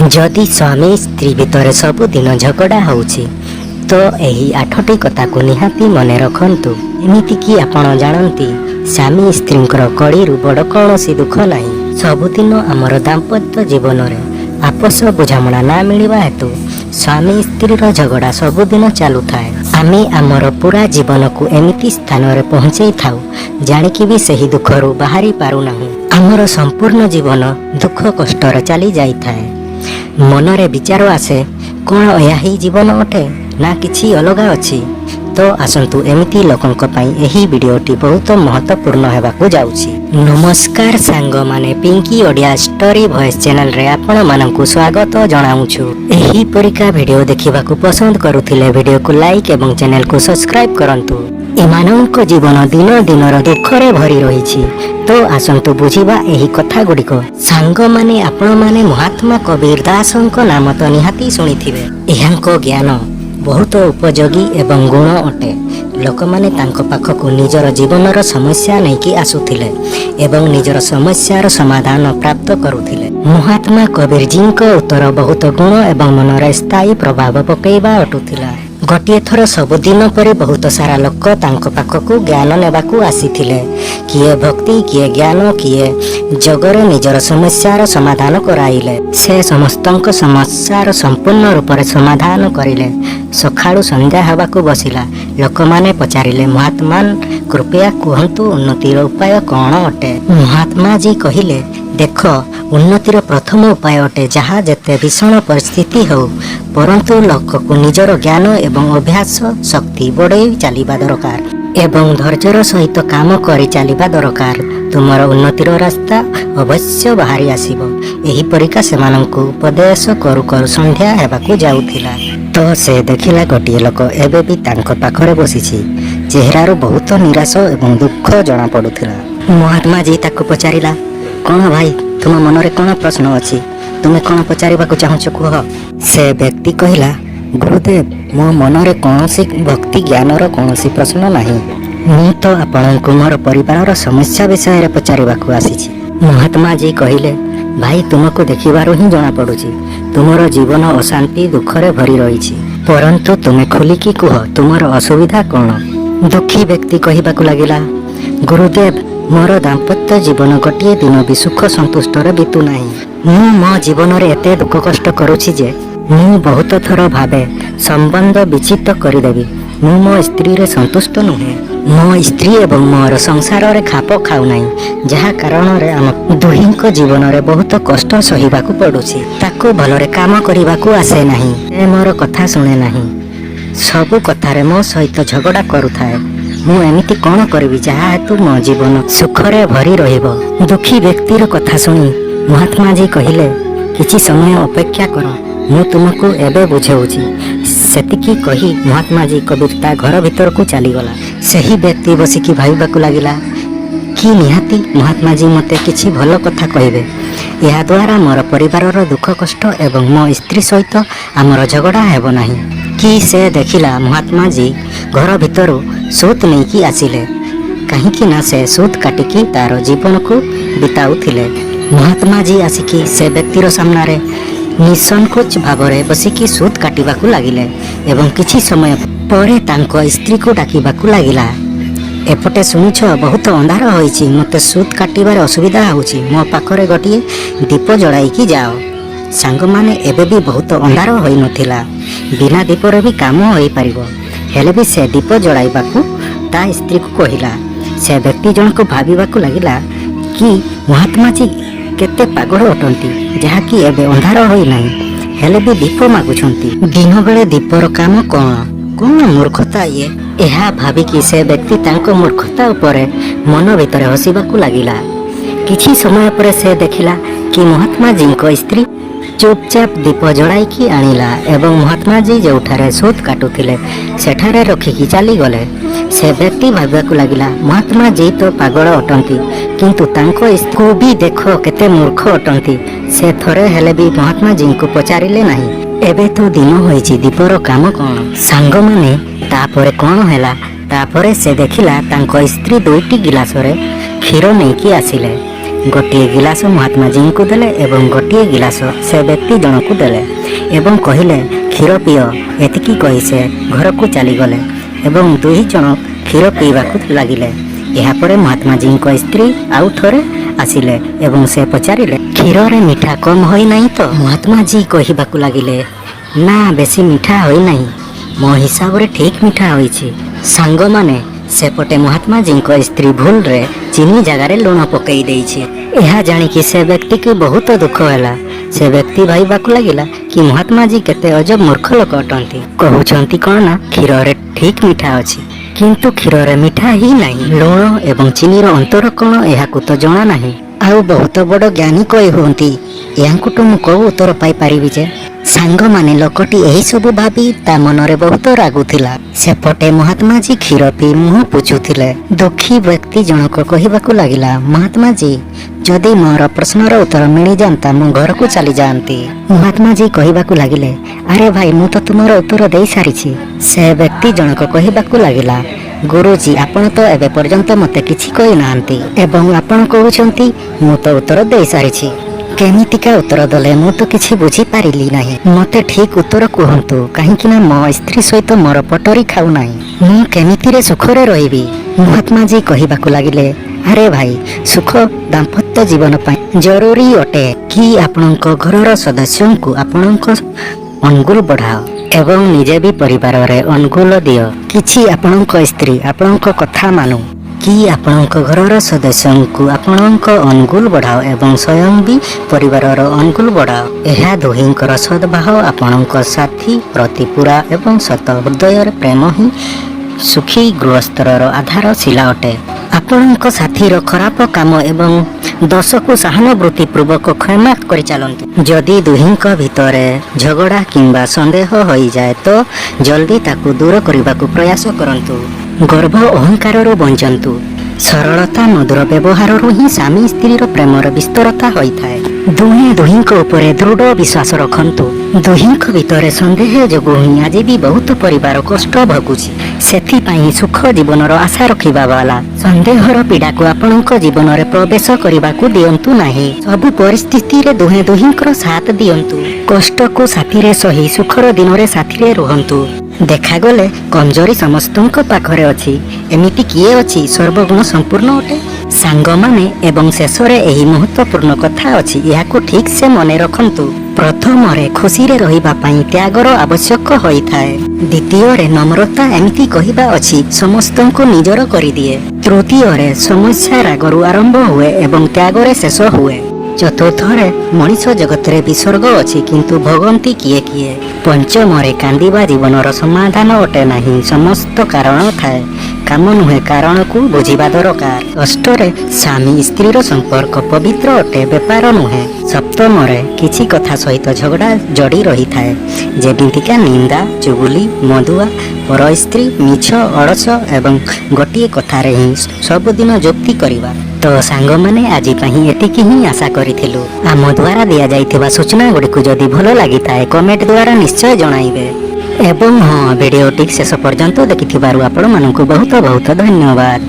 जदि स्वामी स्त्री भितर सबुदिन झगड़ा होउछि तो एही 8टी कथाकू निहाती मने रखंतु। एमितिकी आपण जानती स्वामी स्त्रींकर कड़ीरू बड़ कौनसी दुख नहीं। सबुदिन आमर दाम्पत्य जीवन में आपस बुझामणा ना मिलवा हेतु स्वामी स्त्रीर झगड़ा सबुदिन चलू थाए। आमे आमर पूरा जीवन को एमिति स्थान रे पहुंचाई थाउ जानिकी भी सही दुखरू बाहरी पारुना। आमर संपूर्ण जीवन दुख कष्टर चली जाई थाए। मनरे विचार आसे कौन यह ही जीवन अटे ना किछि अलगा अछि। तो आसंतु एमिति लोकंक पई एही वीडियोटी बहुत महत्वपूर्ण हेबाकू जाउछि। नमस्कार सांग माने Pinky Odia story voice channel रे आपण मानकू स्वागत जणाउछु। एही परिका वीडियो देखिबाकू पसंद करूथिले वीडियो को लाइक एवं चैनल को सब्सक्राइब करंतु। एमानक जीवन दिन दिनर दुखरे भरी रहिछि। तो आसंतु बुझिबा एही कथा गुड़िक। सांग माने आपण माने महात्मा कबीर दासंक नाम तो निहाती सुनिथिबे। एहांको ज्ञान बहुत उपयोगी एवं गुण अटे। लोकमाने तांको पाखकू निजर जीवनर समस्या नैकी आसुथिले एवं निजर समस्यार समाधान प्राप्त करुथिले। महात्मा कबीर जींको उत्तर बहुत गुण एवं मनर स्थायी प्रभाव पकेइबा अटुथिला। गोटे थर सबुदिन पर बहुत सारा लोक तांको पाखकू ज्ञान नेबाकू आसीथिले। किए भक्ति किए ज्ञान किए जगरे निजर समस्यार समाधान कराइले। से समस्तंक समस्यार संपूर्ण रूप से समाधान करिले। सखाळु संध्या हेबाकू बसिला। लोकमाने पचारिले महात्मा कृपया कहंतु उन्नतिर उपाय कौन अटे। महात्मा जी कहिले देख उन्नतिर प्रथम उपाय अटे जहाँ जेते भीषण परिस्थिति हो परंतु लोक को निजर ज्ञान एवं अभ्यास शक्ति बढ़ाई चलिबा दरकार एवं धैर्यर सहित काम करी चलिबा दरकार। तुमर उन्नतिर रास्ता अवश्य बाहरी आसीबो। एही परिका सेमानंकु उपदेश करू करू संध्या हेबाकू जाउथिला। तो से देखिला गोटिए लोक एबे भी तांको पाखरे बसिछि। चेहरारू बहुत निराश एवं दुख जणा पडुथिला। महात्मा जी ताकू पचारिला कौन भाई तुम मनरे कौन प्रश्न अछि तुमे कौन पचारिबाकू चाहुछ कुह। से व्यक्ति कहिला गुरुदेव मो मनरे कौनसी भक्ति ज्ञानर कौनसी प्रश्न नाही। मु तो आपणको मोर परिवार समस्या विषय रे पचारिबाकू आसीछि। महात्मा जी कहिले भाई तुमको देखिबारु ही जणा पडुछि तुमर जीवन अशांति दुखरे भरी रहिछि परंतु तुमे खुलिकी कुह तुमर असुविधा कौन। दुखी व्यक्ति कहिबाकू लागिला गुरुदेव मोर दाम्पत्य जीवन गोटे दिन भी सुख संतुष्ट बीतु नाही। मु मो जीवन रे एते दुख कष्ट करुछि जे मु बहुत थर भावे संबंध विच्छिन्न करदेवी। मु मो स्त्री रे संतुष्ट नुहे। मो स्त्री एवं मोर संसार रे खाप खाउ नाही जहा कारण रे हम दुहिंक जीवन रे बहुत कष्ट सहिबाकू पडुछि। ताकू भलरे काम करिबाकू आसे नाही। ए मोर कथा सुने नाही सबु कथारे मो सहित झगड़ा करुथाए। मु एमिति कौन करिवि जहा हेतु मो जीवन सुखरे भरी रहिबो। दुखी व्यक्तिर कथा सुनी महात्मा जी कहिले किछि समय अपेक्षा कर मु तुमको एबे बुझाउछि। सेतिकी कही महात्मा जी कबीर घर भीतर को चलीगला। सही व्यक्ति बसिकी भाविबाकू लागिला कि निहाती महात्मा जी मते किछि भल कथा कहिबे। या द्वारा मोर परिवारर दुख कष्ट एवं मो स्त्री सहित आमर झगड़ा हेबो नाही। कि से देखिला महात्मा जी घर भीतर सूत नहीं आसिले कहीं ना से सूत काटिकी तार जीवन को बिताउथिले। महात्मा जी आसिकी से व्यक्तिर सामने निसंकोच भावरे बसिकी सूत काटिबाकू लागिले एवं किछि समय परे तांको स्त्री को डाकिबाकू लागिला। एपटे सुनिछ बहुत अंधार होइछि मते सूत काटिबार असुविधा होउछि मो पाखरे गोटिए दीप जळाइकी जाओ। सांग माने एबे भी बहुत अंधार होई नथिला बिना दीपर भी काम होई परिबो। हेले भी से दीप जळाइबाकू ता स्त्री को कहिला। से व्यक्ति जन को भाबिबाकू लागिला कि महात्मा जी केते पागल अटंती जहा कि एबे अंधार होई नाही हेले भी दीप मागुछंती। दिन बेले दीपर काम कौन कौन मूर्खता ये। एहा भाबिकी से व्यक्ति तांको मूर्खता उपरे मन भितरे हसिबाकू लागिला। किछि समय पर से देखिला कि महात्मा जी को स्त्री चुपचाप दीप जड़ाई आनिला एवं महात्मा जी जोठारे सूत काटुथिले सेठारे रखिकी चली गले। से व्यक्ति भाविबाकू लागिला महात्मा जी तो पागल अटंती किंतु तांको स्त्री भी देखो केते मूर्ख अटंती। से थरे हेले भी महात्मा जी को पचारिले नाही। एबे तो दिन होइछि दीपर काम कौन। सांग माने तापरे कौन हैला तापरे से देखिला तांको स्त्री दुईटी गिलास रे क्षीर नेकी आसिले। ଗୋଟିଏ ଗିଲାସ ମହାତ୍ମାଜୀଙ୍କୁ ଦେଲେ ଏବଂ ଗୋଟିଏ ଗିଲାସ ସେ ବ୍ୟକ୍ତି ଜଣକୁ ଦେଲେ ଏବଂ କହିଲେ କ୍ଷୀର ପିଅ। ଏତିକି କହି ସେ ଘରକୁ ଚାଲିଗଲେ ଏବଂ ଦୁଇ ଜଣ କ୍ଷୀର ପିଇବାକୁ ଲାଗିଲେ। ଏହାପରେ ମହାତ୍ମାଜୀଙ୍କ ସ୍ତ୍ରୀ ଆଉ ଥରେ ଆସିଲେ ଏବଂ ସେ ପଚାରିଲେ କ୍ଷୀରରେ ମିଠା କମ୍ ହୋଇନାହିଁ ତ? ମହାତ୍ମାଜୀ କହିବାକୁ ଲାଗିଲେ ନା, ବେଶୀ ମିଠା ହୋଇନାହିଁ, ମୋ ହିସାବରେ ଠିକ୍ ମିଠା ହୋଇଛି। ସାଙ୍ଗମାନେ, ସେପଟେ ମହାତ୍ମାଜୀଙ୍କ ସ୍ତ୍ରୀ ଭୁଲରେ ଚିନି ଜାଗାରେ ଲୁଣ ପକାଇ ଦେଇଛି। ଏହା ଜାଣିକି ସେ ବ୍ୟକ୍ତିକୁ ବହୁତ ଦୁଃଖ ହେଲା। ସେ ବ୍ୟକ୍ତି ଭାବିବାକୁ ଲାଗିଲା କି ମହାତ୍ମାଜୀ କେତେ ଅଜବ ମୂର୍ଖ ଲୋକ ଅଟନ୍ତି। କହୁଛନ୍ତି କ'ଣ ନା କ୍ଷୀରରେ ଠିକ୍ ମିଠା ଅଛି, କିନ୍ତୁ କ୍ଷୀରରେ ମିଠା ହିଁ ନାହିଁ। ଲୁଣ ଏବଂ ଚିନିର ଅନ୍ତର କ'ଣ ଏହାକୁ ତ ଜଣା ନାହିଁ। ଆଉ ବହୁତ ବଡ଼ ଜ୍ଞାନୀ କହି ହୁଅନ୍ତି, ଏହାଙ୍କଠୁ ମୁଁ କେଉଁ ଉତ୍ତର ପାଇପାରିବି ଯେ? ସାଙ୍ଗମାନେ, ଲୋକଟି ଏହିସବୁ ଭାବି ତା ମନରେ ବହୁତ ରାଗୁଥିଲା। ସେପଟେ ମହାତ୍ମାଜୀ କ୍ଷୀର ପିଇ ମୁହଁ ପୋଛୁଥିଲେ। ଦୁଃଖୀ ବ୍ୟକ୍ତି ଜଣକ କହିବାକୁ ଲାଗିଲା ମହାତ୍ମାଜୀ, ଯଦି ମୋର ପ୍ରଶ୍ନର ଉତ୍ତର ମିଳିଯାଆନ୍ତା ମୁଁ ଘରକୁ ଚାଲିଯାଆନ୍ତି। ମହାତ୍ମାଜୀ କହିବାକୁ ଲାଗିଲେ ଆରେ ଭାଇ, ମୁଁ ତ ତୁମର ଉତ୍ତର ଦେଇ ସାରିଛି। ସେ ବ୍ୟକ୍ତି ଜଣକ କହିବାକୁ ଲାଗିଲା ଗୁରୁଜୀ, ଆପଣ ତ ଏବେ ପର୍ଯ୍ୟନ୍ତ ମୋତେ କିଛି କହିନାହାନ୍ତି ଏବଂ ଆପଣ କହୁଛନ୍ତି ମୁଁ ତ ଉତ୍ତର ଦେଇ ସାରିଛି। କେମିତିକା ଉତ୍ତର ଦେଲେ ମୁଁ ତ କିଛି ବୁଝିପାରିଲି ନାହିଁ। ମୋତେ ଠିକ୍ ଉତ୍ତର କୁହନ୍ତୁ, କାହିଁକି ନା ମୋ ସ୍ତ୍ରୀ ସହିତ ମୋର ପଟରି ଖାଉନାହିଁ। ମୁଁ କେମିତିରେ ସୁଖରେ ରହିବି? ମହାତ୍ମାଜୀ କହିବାକୁ ଲାଗିଲେ ଆରେ ଭାଇ, ସୁଖ ଦାମ୍ପତ୍ୟ ଜୀବନ ପାଇଁ ଜରୁରୀ ଅଟେ କି ଆପଣଙ୍କ ଘରର ସଦସ୍ୟଙ୍କୁ ଆପଣଙ୍କ ଅନୁଗୁଳ ବଢ଼ାଅ ଏବଂ ନିଜେ ବି ପରିବାରରେ ଅନୁଗୁଳ ଦିଅ। କିଛି ଆପଣଙ୍କ ସ୍ତ୍ରୀ ଆପଣଙ୍କ କଥା ମାନୁ କି ଆପଣଙ୍କ ଘରର ସଦସ୍ୟଙ୍କୁ ଆପଣଙ୍କ ଅନୁଗୁଳ ବଢ଼ାଅ ଏବଂ ସ୍ୱୟଂ ବି ପରିବାରର ଅନୁଗୁଳ ବଢ଼ାଅ। ଏହା ଦୁହିଁଙ୍କର ସଦ୍ଭାବ ଆପଣଙ୍କ ସାଥୀ ପ୍ରତି ପୁରା ଏବଂ ସତ ହୃଦୟର ପ୍ରେମ ହିଁ ସୁଖୀ ଗୃହସ୍ଥରର ଆଧାରଶିଳା ଅଟେ। ଆପଣଙ୍କ ସାଥୀର ଖରାପ କାମ ଏବଂ ଦୋଷକୁ ସହାନୁଭୂତି ପୂର୍ବକ କ୍ଷମା କରିଚାଲନ୍ତୁ। ଯଦି ଦୁହିଁଙ୍କ ଭିତରେ ଝଗଡ଼ା କିମ୍ବା ସନ୍ଦେହ ହୋଇଯାଏ ତ ଜଲ୍ଦି ତାକୁ ଦୂର କରିବାକୁ ପ୍ରୟାସ କରନ୍ତୁ। ଗର୍ବ ଅହଙ୍କାରରୁ ବଞ୍ଚନ୍ତୁ। ସରଳତା ମଧୁର ବ୍ୟବହାରରୁ ହିଁ ସ୍ୱାମୀ ସ୍ତ୍ରୀର ପ୍ରେମର ବିସ୍ତରତା ହୋଇଥାଏ। ଦୁହେଁ ଦୁହିଁଙ୍କ ଉପରେ ଦୃଢ଼ ବିଶ୍ୱାସ ରଖନ୍ତୁ। ଦୁହିଁଙ୍କ ଭିତରେ ସନ୍ଦେହ ଯୋଗୁଁ ହିଁ ଆଜି ବି ବହୁତ ପରିବାର କଷ୍ଟ ଭୋଗୁଛି। ସେଥିପାଇଁ ସୁଖ ଜୀବନର ଆଶା ରଖିବା ବାଲା ସନ୍ଦେହର ପୀଡ଼ାକୁ ଆପଣଙ୍କ ଜୀବନରେ ପ୍ରବେଶ କରିବାକୁ ଦିଅନ୍ତୁ ନାହିଁ। ସବୁ ପରିସ୍ଥିତିରେ ଦୁହେଁ ଦୁହିଁଙ୍କର ସାଥ ଦିଅନ୍ତୁ। କଷ୍ଟକୁ ସାଥିରେ ସହି ସୁଖର ଦିନରେ ସାଥିରେ ରୁହନ୍ତୁ। ଦେଖାଗଲେ କମଜୋରି ସମସ୍ତଙ୍କ ପାଖରେ ଅଛି, ଏମିତି କିଏ ଅଛି ସର୍ବଗୁଣ ସମ୍ପୂର୍ଣ୍ଣ ଅଟେ? ସାଙ୍ଗମାନେ, ଏବଂ ଶେଷରେ ଏହି ମହତ୍ତ୍ୱପୂର୍ଣ୍ଣ କଥା ଅଛି, ଏହାକୁ ଠିକ୍ ସେ ମନେ ରଖନ୍ତୁ। ପ୍ରଥମରେ ଖୁସିରେ ରହିବା ପାଇଁ ତ୍ୟାଗର ଆବଶ୍ୟକ ହୋଇଥାଏ। ଦ୍ୱିତୀୟରେ ନମ୍ରତା ଏମିତି କହିବା ଅଛି ସମସ୍ତଙ୍କୁ ନିଜର କରିଦିଏ। ତୃତୀୟରେ ସମସ୍ୟା ରାଗରୁ ଆରମ୍ଭ ହୁଏ ଏବଂ ତ୍ୟାଗରେ ଶେଷ ହୁଏ। ଚତୁର୍ଥରେ ମଣିଷ ଜଗତରେ ବିସର୍ଗ ଅଛି କିନ୍ତୁ ଭୋଗନ୍ତି କିଏ କିଏ। ପଞ୍ଚମରେ କାନ୍ଦିବା ଜୀବନର ସମାଧାନ ଅଟେ ନାହିଁ, ସମସ୍ତ କାରଣ ଥାଏ, କାମ ନୁହେଁ କାରଣକୁ ବୁଝିବା ଦରକାର। ଷଷ୍ଠରେ ସ୍ୱାମୀ ସ୍ତ୍ରୀର ସମ୍ପର୍କ ପବିତ୍ର ଅଟେ, ବେପାର ନୁହେଁ। ସପ୍ତମରେ କିଛି କଥା ସହିତ ଝଗଡ଼ା ଜଡ଼ି ରହିଥାଏ, ଯେମିତିକା ନିନ୍ଦା, ଚୁଗୁଲି, ମଦୁଆ, ପର ସ୍ତ୍ରୀ, ମିଛ, ଅଳସ ଏବଂ ଗୋଟିଏ କଥାରେ ହିଁ ସବୁଦିନ ଯୁକ୍ତି କରିବା। ତ ସାଙ୍ଗମାନେ, ଆଜି ପାଇଁ ଏତିକି ହିଁ ଆଶା କରିଥିଲୁ। ଆମ ଦ୍ୱାରା ଦିଆଯାଇଥିବା ସୂଚନା ଗୁଡ଼ିକୁ ଯଦି ଭଲ ଲାଗିଥାଏ କମେଣ୍ଟ ଦ୍ୱାରା ନିଶ୍ଚୟ ଜଣାଇବେ। ଏବଂ ହଁ, ଭିଡ଼ିଓଟି ଶେଷ ପର୍ଯ୍ୟନ୍ତ ଦେଖିଥିବାରୁ ଆପଣମାନଙ୍କୁ ବହୁତ ବହୁତ ଧନ୍ୟବାଦ।